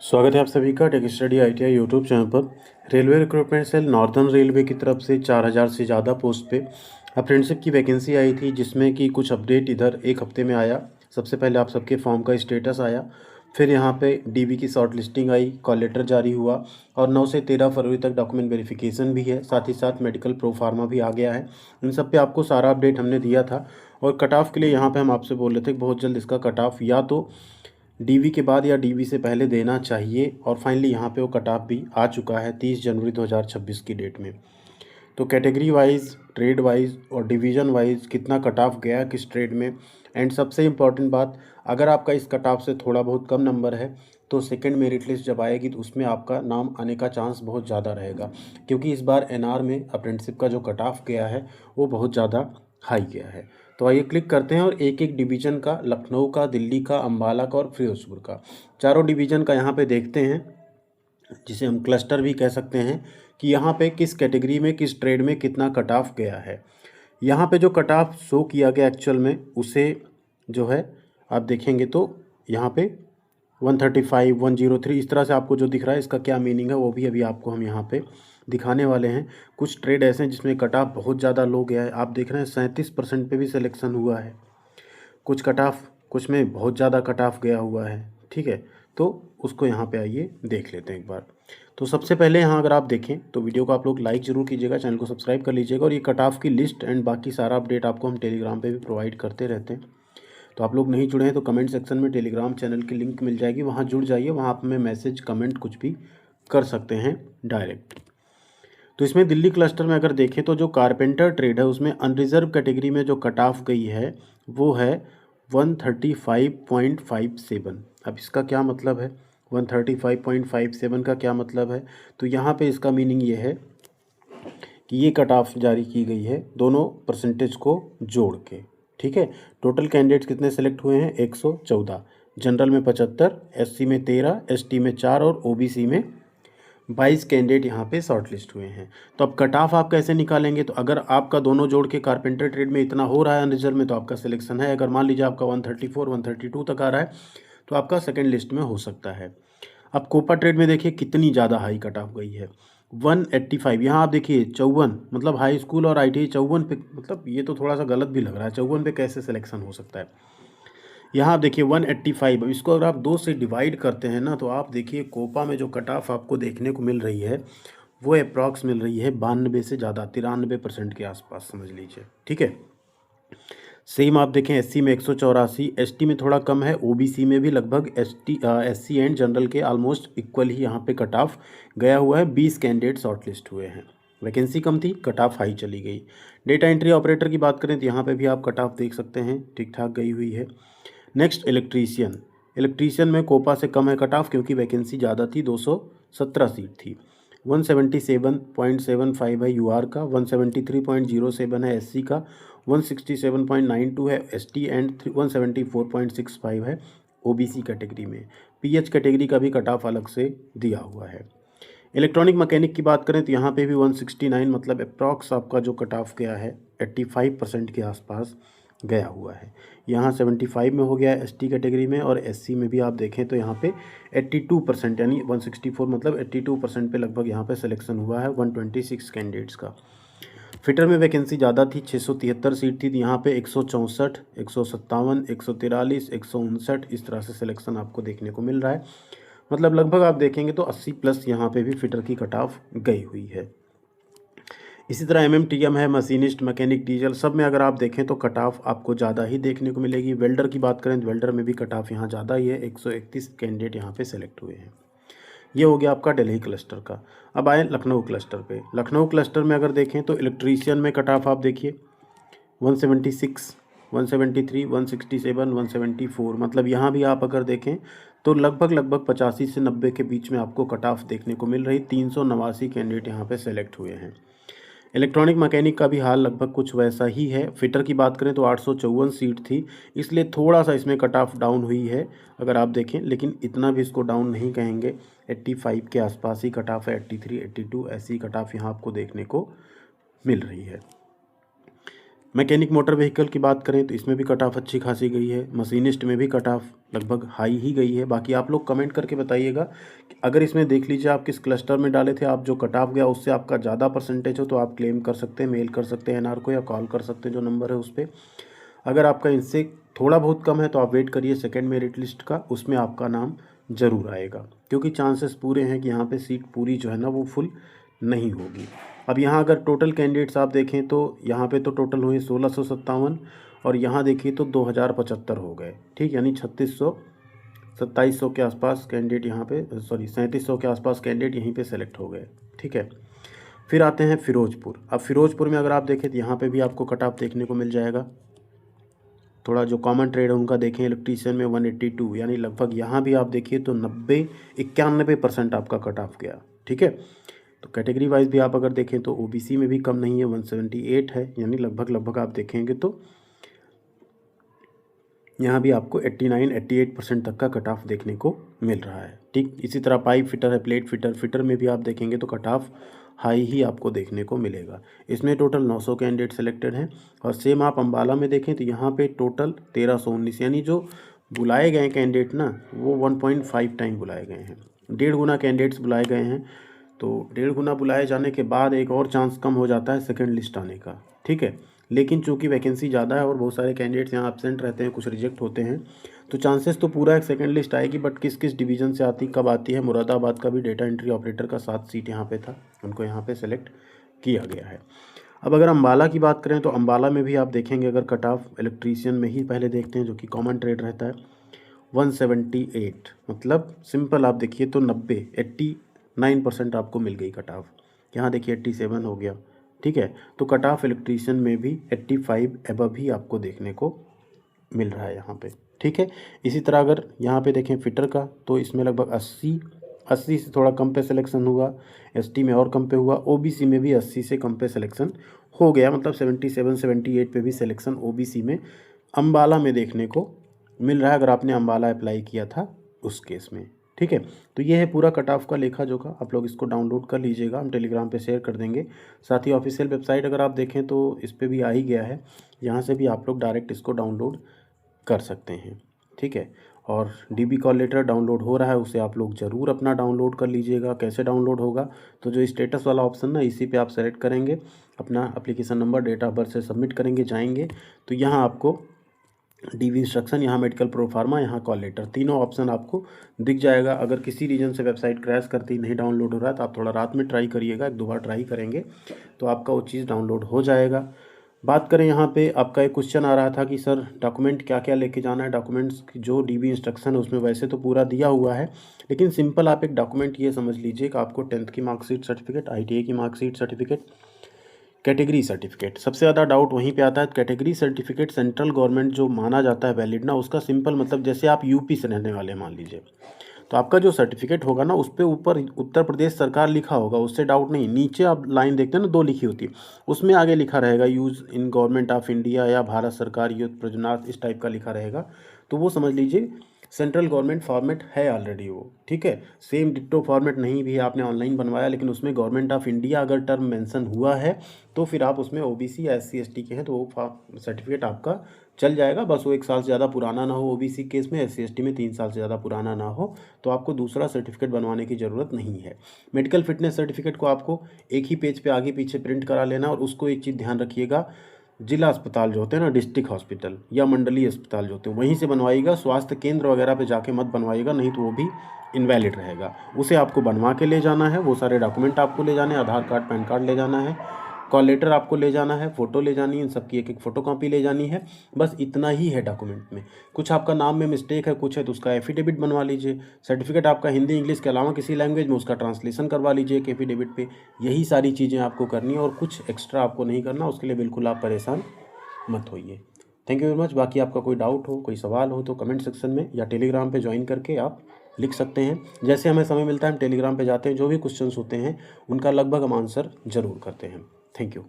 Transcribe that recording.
स्वागत है आप सभी का tech study ITI YouTube channel पर। Railway recruitment cell northern railway की तरफ से 4000 से ज़्यादा पोस्ट पे अप्रेंटिसशिप की वैकेंसी आई थी, जिसमें कि कुछ अपडेट इधर एक हफ्ते में आया। सबसे पहले आप सबके फॉर्म का स्टेटस आया, फिर यहाँ पे डीवी की शॉर्ट लिस्टिंग आई, कॉल लेटर जारी हुआ और 9 से 13 फरवरी तक डॉक्यूमेंट वेरिफिकेशन भी है। साथ ही साथ मेडिकल प्रोफार्मा भी आ गया है। इन सब पे आपको सारा अपडेट हमने दिया था। और कट ऑफ के लिए यहाँ पे हम आपसे बोल रहे थे कि बहुत जल्द इसका कट ऑफ या तो डीवी के बाद या डीवी से पहले देना चाहिए। और फाइनली यहाँ पे वो कट ऑफ भी आ चुका है 30 जनवरी 2026 की डेट में। तो कैटेगरी वाइज, ट्रेड वाइज और डिवीज़न वाइज कितना कट ऑफ गया किस ट्रेड में। एंड सबसे इम्पॉर्टेंट बात, अगर आपका इस कट ऑफ से थोड़ा बहुत कम नंबर है तो सेकंड मेरिट लिस्ट जब आएगी तो उसमें आपका नाम आने का चांस बहुत ज़्यादा रहेगा, क्योंकि इस बार एनआर में अप्रेंटिसशिप का जो कट ऑफ गया है वो बहुत ज़्यादा हाई गया है। तो आइए क्लिक करते हैं और एक एक डिवीज़न का, लखनऊ का, दिल्ली का, अम्बाला का और फिरोजपुर का, चारों डिवीज़न का यहाँ पे देखते हैं, जिसे हम क्लस्टर भी कह सकते हैं, कि यहाँ पे किस कैटेगरी में किस ट्रेड में कितना कट ऑफ गया है। यहाँ पे जो कट ऑफ शो किया गया एक्चुअल में, उसे जो है आप देखेंगे तो यहाँ पे 135, 103 इस तरह से आपको जो दिख रहा है, इसका क्या मीनिंग है वो भी अभी आपको हम यहाँ पे दिखाने वाले हैं। कुछ ट्रेड ऐसे हैं जिसमें कट ऑफ बहुत ज़्यादा लो गया है, आप देख रहे हैं 37% पे भी सिलेक्शन हुआ है। कुछ कट ऑफ, कुछ में बहुत ज़्यादा कट ऑफ गया हुआ है। ठीक है, तो उसको यहाँ पे आइए देख लेते हैं एक बार। तो सबसे पहले यहाँ अगर आप देखें तो वीडियो को आप लोग लाइक ज़रूर कीजिएगा, चैनल को सब्सक्राइब कर लीजिएगा। और ये कट ऑफ की लिस्ट एंड बाकी सारा अपडेट आपको हम टेलीग्राम पे भी प्रोवाइड करते रहते हैं। तो आप लोग नहीं जुड़े हैं तो कमेंट सेक्शन में टेलीग्राम चैनल की लिंक मिल जाएगी, वहाँ जुड़ जाइए। वहाँ आप हमें मैसेज, कमेंट कुछ भी कर सकते हैं डायरेक्ट। तो इसमें दिल्ली क्लस्टर में अगर देखें तो जो कारपेंटर ट्रेड है उसमें अनरिजर्व कैटेगरी में जो कट ऑफ गई है वो है 135.57। अब इसका क्या मतलब है, 135.57 का क्या मतलब है? तो यहाँ पे इसका मीनिंग ये है कि ये कट ऑफ जारी की गई है दोनों परसेंटेज को जोड़ के। ठीक है, टोटल कैंडिडेट्स कितने सेलेक्ट हुए हैं? 114। जनरल में 75, एससी में 13, एसटी में 4 और ओबीसी में 22 कैंडिडेट यहाँ पे शॉर्ट लिस्ट हुए हैं। तो अब कट ऑफ आप कैसे निकालेंगे? तो अगर आपका दोनों जोड़ के कारपेंटर ट्रेड में इतना हो रहा है अनरिजर्व में, तो आपका सिलेक्शन है। अगर मान लीजिए आपका 134, 132 तक आ रहा है तो आपका सेकेंड लिस्ट में हो सकता है। अब कोपा ट्रेड में देखिए कितनी ज़्यादा हाई कट ऑफ गई है, 185। यहाँ आप देखिए 54, मतलब हाई स्कूल और आईटीआई 54 पे, मतलब ये तो थोड़ा सा गलत भी लग रहा है। 54 पे कैसे सिलेक्शन हो सकता है? यहाँ आप देखिए 185। अब इसको अगर आप 2 से डिवाइड करते हैं ना, तो आप देखिए कोपा में जो कट ऑफ आपको देखने को मिल रही है वो अप्रॉक्स मिल रही है 92 से ज़्यादा, 93% के आसपास समझ लीजिए। ठीक है, सेम आप देखें एससी में 184, एसटी में थोड़ा कम है, ओबीसी में भी लगभग एससी एंड जनरल के ऑलमोस्ट इक्वल ही यहाँ पे कट ऑफ गया हुआ है। 20 कैंडिडेट शॉर्ट लिस्ट हुए हैं। वैकेंसी कम थी, कट ऑफ हाई चली गई। डेटा एंट्री ऑपरेटर की बात करें तो यहाँ पे भी आप कट ऑफ देख सकते हैं, ठीक ठाक गई हुई है। नेक्स्ट इलेक्ट्रीशियन, इलेक्ट्रीशियन में कोपा से कम है कट ऑफ, क्योंकि वैकेंसी ज़्यादा थी, 217 सीट थी। 177.75 है यूआर का, 173.07 है एससी का, 167.92 है एसटी एंड 174.65 है ओबीसी कैटेगरी में। पीएच कैटेगरी का भी कट ऑफ अलग से दिया हुआ है। इलेक्ट्रॉनिक मैकेनिक की बात करें तो यहाँ पे भी 169, मतलब अप्रॉक्स आपका जो कट ऑफ गया है 85% के आसपास गया हुआ है। यहाँ 75 में हो गया है एसटी कैटेगरी में, और एससी में भी आप देखें तो यहाँ पे 82%, यानी 164 मतलब 82% पे लगभग यहाँ पे सिलेक्शन हुआ है 126 कैंडिडेट्स का। फिटर में वैकेंसी ज़्यादा थी, 673 सीट थी, यहाँ पे 164, 157, 143, 159 इस तरह से सिलेक्शन आपको देखने को मिल रहा है। मतलब लगभग आप देखेंगे तो 80 प्लस यहाँ पे भी फिटर की कट ऑफ गई हुई है। इसी तरह एमएमटीएम है, मशीनिस्ट, मैकेनिक, डीजल, सब में अगर आप देखें तो कट ऑफ आपको ज़्यादा ही देखने को मिलेगी। वेल्डर की बात करें तो वेल्डर में भी कट ऑफ यहाँ ज़्यादा ही है, 131 कैंडिडेट यहाँ पे सेलेक्ट हुए हैं। ये हो गया आपका दिल्ली क्लस्टर का। अब आए लखनऊ क्लस्टर पे। लखनऊ क्लस्टर में अगर देखें तो इलेक्ट्रीशियन में कट ऑफ आप देखिए 176, 173, 167, 174, मतलब यहाँ भी आप अगर देखें तो लगभग 85 से 90 के बीच में आपको कट ऑफ देखने को मिल रही। 389 कैंडिडेट यहाँ पे सेलेक्ट हुए हैं। इलेक्ट्रॉनिक मैकेनिक का भी हाल लगभग कुछ वैसा ही है। फिटर की बात करें तो 854 सीट थी, इसलिए थोड़ा सा इसमें कट ऑफ डाउन हुई है अगर आप देखें, लेकिन इतना भी इसको डाउन नहीं कहेंगे। 85 के आसपास ही कट ऑफ है, 83, 82 ऐसी कट ऑफ यहाँ आपको देखने को मिल रही है। मैकेनिक मोटर व्हीकल की बात करें तो इसमें भी कट ऑफ अच्छी खासी गई है। मशीनिस्ट में भी कट ऑफ लगभग हाई ही गई है। बाकी आप लोग कमेंट करके बताइएगा कि अगर इसमें देख लीजिए आप किस क्लस्टर में डाले थे, आप जो कट ऑफ गया उससे आपका ज़्यादा परसेंटेज हो तो आप क्लेम कर सकते हैं, मेल कर सकते हैं एनआर को या कॉल कर सकते हैं जो नंबर है उस पर। अगर आपका इनसे थोड़ा बहुत कम है तो आप वेट करिए सेकेंड मेरिट लिस्ट का, उसमें आपका नाम ज़रूर आएगा, क्योंकि चांसेस पूरे हैं कि यहाँ पे सीट पूरी जो है ना वो फुल नहीं होगी। अब यहाँ अगर टोटल कैंडिडेट्स आप देखें तो यहाँ पे तो टोटल हुए 1657 और यहाँ देखिए तो 2075 हो गए, ठीक, यानी 2700 के आसपास कैंडिडेट यहाँ पे 3700 के आसपास कैंडिडेट यहीं पे सेलेक्ट हो गए, ठीक है। फिर आते हैं फिरोजपुर। अब फिरोजपुर में अगर आप देखें तो यहाँ पे भी आपको कट ऑफ देखने को मिल जाएगा। थोड़ा जो कॉमन ट्रेड है उनका देखें, इलेक्ट्रीशियन में 182, यानी लगभग यहाँ भी आप देखिए तो 91% आपका कट ऑफ गया, ठीक है। तो कैटेगरी वाइज भी आप अगर देखें तो ओबीसी में भी कम नहीं है, 178 है, यानी लगभग आप देखेंगे तो यहाँ भी आपको 89-88% तक का कट ऑफ देखने को मिल रहा है, ठीक। इसी तरह पाइप फिटर है, प्लेट फिटर में भी आप देखेंगे तो कट ऑफ हाई ही आपको देखने को मिलेगा। इसमें टोटल 900 कैंडिडेट सेलेक्टेड हैं। और सेम आप अम्बाला में देखें तो यहाँ पे टोटल 1319, यानी जो बुलाए गए कैंडिडेट ना वो 1.5 टाइम बुलाए गए हैं, 1.5 गुना कैंडिडेट्स बुलाए गए हैं। तो 1.5 गुना बुलाए जाने के बाद एक और चांस कम हो जाता है सेकंड लिस्ट आने का, ठीक है। लेकिन चूंकि वैकेंसी ज़्यादा है और बहुत सारे कैंडिडेट्स यहाँ एब्सेंट रहते हैं, कुछ रिजेक्ट होते हैं, तो चांसेस तो पूरा एक सेकंड लिस्ट आएगी, बट किस किस डिवीज़न से आती कब आती है। मुरादाबाद का भी डेटा एंट्री ऑपरेटर का 7 सीट यहाँ पे था, उनको यहाँ पे सेलेक्ट किया गया है। अब अगर अम्बाला की बात करें तो अम्बाला में भी आप देखेंगे अगर कट ऑफ इलेक्ट्रीशियन में ही पहले देखते हैं जो कि कॉमन ट्रेड रहता है 178, मतलब सिंपल आप देखिए तो 89% आपको मिल गई कट ऑफ। यहाँ देखिए 87 हो गया, ठीक है। तो कट ऑफ इलेक्ट्रीशियन में भी 85 एबव ही आपको देखने को मिल रहा है यहाँ पे, ठीक है। इसी तरह अगर यहाँ पे देखें फिटर का तो इसमें लगभग 80 से थोड़ा कम पे सिलेक्शन हुआ, एसटी में और कम पे हुआ, ओबीसी में भी 80 से कम पे सिलेक्शन हो गया, मतलब 77-78 पे भी सिलेक्शन ओबीसी में अम्बाला में देखने को मिल रहा है अगर आपने अम्बाला अप्लाई किया था उस केस में, ठीक है। तो ये है पूरा कट ऑफ का लेखा जोखा, आप लोग इसको डाउनलोड कर लीजिएगा, हम टेलीग्राम पे शेयर कर देंगे। साथ ही ऑफिशियल वेबसाइट अगर आप देखें तो इस पर भी आ ही गया है, यहाँ से भी आप लोग डायरेक्ट इसको डाउनलोड कर सकते हैं, ठीक है। और डीबी कॉल लेटर डाउनलोड हो रहा है, उसे आप लोग ज़रूर अपना डाउनलोड कर लीजिएगा। कैसे डाउनलोड होगा, तो जो स्टेटस वाला ऑप्शन ना इसी पे आप सेलेक्ट करेंगे, अपना application number date of birth से सबमिट करेंगे, जाएंगे तो यहाँ आपको डीवी इंस्ट्रक्शन, यहाँ मेडिकल प्रोफार्मा, यहाँ कॉल लेटर, तीनों ऑप्शन आपको दिख जाएगा। अगर किसी रीजन से वेबसाइट क्रैश करती नहीं डाउनलोड हो रहा है तो आप थोड़ा रात में ट्राई करिएगा, 1-2 बार ट्राई करेंगे तो आपका वो चीज़ डाउनलोड हो जाएगा। बात करें यहाँ पे आपका एक क्वेश्चन आ रहा था कि सर डॉक्यूमेंट क्या क्या लेके जाना है। डॉक्यूमेंट्स जो डीबी इंस्ट्रक्शन है उसमें वैसे तो पूरा दिया हुआ है, लेकिन सिंपल आप एक डॉक्यूमेंट ये समझ लीजिए कि आपको 10th की मार्कशीट सर्टिफिकेट, ITI की मार्कशीट सर्टिफिकेट, कैटेगरी सर्टिफिकेट, सबसे ज़्यादा डाउट वहीं पे आता है। कैटेगरी सर्टिफिकेट सेंट्रल गवर्नमेंट जो माना जाता है वैलिड ना, उसका सिंपल मतलब जैसे आप यूपी से रहने वाले मान लीजिए, तो आपका जो सर्टिफिकेट होगा ना उस पर ऊपर उत्तर प्रदेश सरकार लिखा होगा, उससे डाउट नहीं। नीचे आप लाइन देखते हैं ना 2 लिखी होती है, उसमें आगे लिखा रहेगा use in government of India या भारत सरकार यूथ प्रजनार्थ, इस टाइप का लिखा रहेगा, तो वो समझ लीजिए सेंट्रल गवर्नमेंट फॉर्मेट है ऑलरेडी वो, ठीक है। सेम डिट्टो फॉर्मेट नहीं भी आपने ऑनलाइन बनवाया, लेकिन उसमें गवर्नमेंट ऑफ इंडिया अगर टर्म मेंशन हुआ है तो फिर आप उसमें ओबीसी या SC ST के हैं तो वो सर्टिफिकेट आपका चल जाएगा। बस वो 1 साल से ज़्यादा पुराना ना हो ओबीसी केस में, SC ST में 3 साल से ज़्यादा पुराना ना हो, तो आपको दूसरा सर्टिफिकेट बनवाने की ज़रूरत नहीं है। मेडिकल फिटनेस सर्टिफिकेट को आपको एक ही पेज पे आगे पीछे प्रिंट करा लेना, और उसको एक चीज़ ध्यान रखिएगा, जिला अस्पताल जो होते हैं ना, डिस्ट्रिक्ट हॉस्पिटल या मंडलीय अस्पताल जो होते हैं वहीं से बनवाइएगा, स्वास्थ्य केंद्र वगैरह पे जाके मत बनवाइएगा, नहीं तो वो भी इनवैलिड रहेगा। उसे आपको बनवा के ले जाना है, वो सारे डॉक्यूमेंट आपको ले जाने हैं, आधार कार्ड, पैन कार्ड ले जाना है, कॉल लेटर आपको ले जाना है, फ़ोटो ले जानी है, इन सबकी एक फ़ोटो कॉपी ले जानी है, बस इतना ही है डॉक्यूमेंट में। कुछ आपका नाम में मिस्टेक है, कुछ है तो उसका एफिडेविट बनवा लीजिए। सर्टिफिकेट आपका हिंदी इंग्लिश के अलावा किसी लैंग्वेज में, उसका ट्रांसलेशन करवा लीजिए एक एफिडेविट पे। यही सारी चीज़ें आपको करनी है और कुछ एक्स्ट्रा आपको नहीं करना, उसके लिए बिल्कुल आप परेशान मत होइए। Thank you very much. बाकी आपका कोई डाउट हो, कोई सवाल हो तो कमेंट सेक्शन में या टेलीग्राम पे ज्वाइन करके आप लिख सकते हैं। जैसे हमें समय मिलता है हम टेलीग्राम पे जाते हैं, जो भी क्वेश्चंस होते हैं उनका लगभग हम आंसर ज़रूर करते हैं। Thank you.